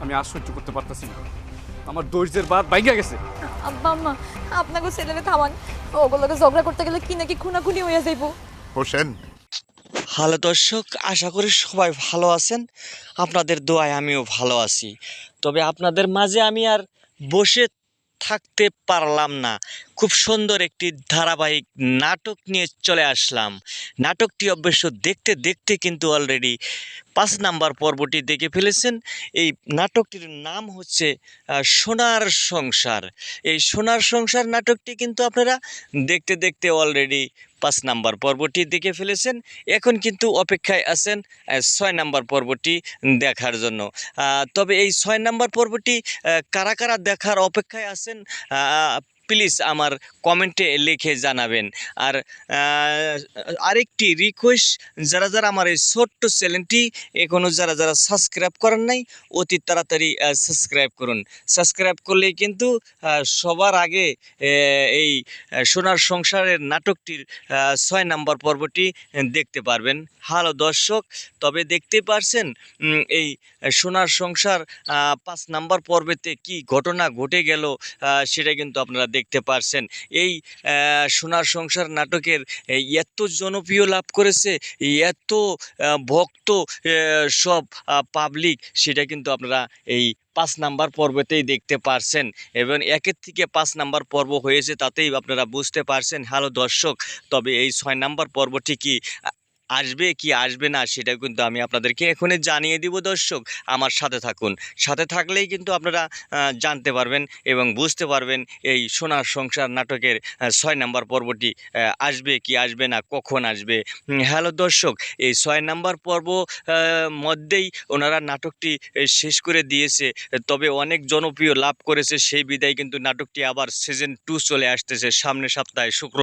আমি আর সহ্য করতে পারতেছি না। আমার দৈর্যের বাঁধ ভাইঙ্গা গেছে। আব্বা আম্মা আপনাকে ছেলেরে থামান, ওগুলোকে ঝগড়া করতে গেলে কি নাকি খুনাখুনি হইয়া যাইব। হোসেন, হ্যালো দর্শক, আশা করি সবাই ভালো আছেন। আপনাদের দোয়ায় আমিও ভালো আছি। তবে আপনাদের মাঝে আমি আর বসে থাকতে পারলাম না। খুব সুন্দর একটি ধারাবাহিক নাটক নিয়ে চলে আসলাম। নাটকটি অবশ্য দেখতে দেখতে কিন্তু অলরেডি 5 নাম্বার পর্বটি দেখে ফেলেছেন। এই নাটকটির নাম হচ্ছে সোনার সংসার। এই সোনার সংসার নাটকটি কিন্তু আপনারা দেখতে দেখতে অলরেডি 5 নাম্বার পর্বটি দেখে ফেলেছেন। এখন কিন্তু অপেক্ষায় আছেন 6 নাম্বার পর্বটি দেখার জন্য। তবে এই 6 নাম্বার পর্বটি কারা কারা দেখার অপেক্ষায় আছেন প্লিজ আমার কমেন্টে লিখে জানাবেন। আর আরেকটি রিকোয়েস্ট, যারা যারা আমার এই ছোট্ট চ্যানেলটি এখনও যারা যারা সাবস্ক্রাইব করেন নাই, অতি তাড়াতাড়ি সাবস্ক্রাইব করুন। সাবস্ক্রাইব করলেই কিন্তু সবার আগে এই সোনার সংসারের নাটকটির 6 নাম্বার পর্বটি দেখতে পারবেন। হ্যালো দর্শক, তবে দেখতে পারছেন এই সোনার সংসার 5 নাম্বার পর্বেতে কি ঘটনা ঘটে গেল সেটা কিন্তু আপনারা দেখতে পারছেন। এই সোনার সংসার নাটকের এত জনপ্রিয় লাভ করেছে, এত ভক্ত সব পাবলিক, সেটা কিন্তু আপনারা এই 5 নাম্বার পর্বতেই দেখতে পারছেন। এবং 1 থেকে 5 নাম্বার পর্ব হয়েছে, তাতেই আপনারা বুঝতে পারছেন। হ্যালো দর্শক, তবে এই 6 নাম্বার পর্বটি কি আসবে কি আসবে না সেটা কিন্তু আমি আপনাদেরকে এখনই জানিয়ে দিব। দর্শক, আমার সাথে থাকুন। সাথে থাকলেই কিন্তু আপনারা জানতে পারবেন এবং বুঝতে পারবেন এই সোনার সংসার নাটকের 6 নাম্বার পর্বটি আসবে কি আসবে না, কখন আসবে। হ্যালো দর্শক, এই 6 নাম্বার পর্ব মধ্যেই ওনারা নাটকটি শেষ করে দিয়েছে। তবে অনেক জনপ্রিয় লাভ করেছে, সেই বিদায় কিন্তু নাটকটি আবার সিজন 2 চলে আসতেছে সামনের সপ্তাহে শুক্র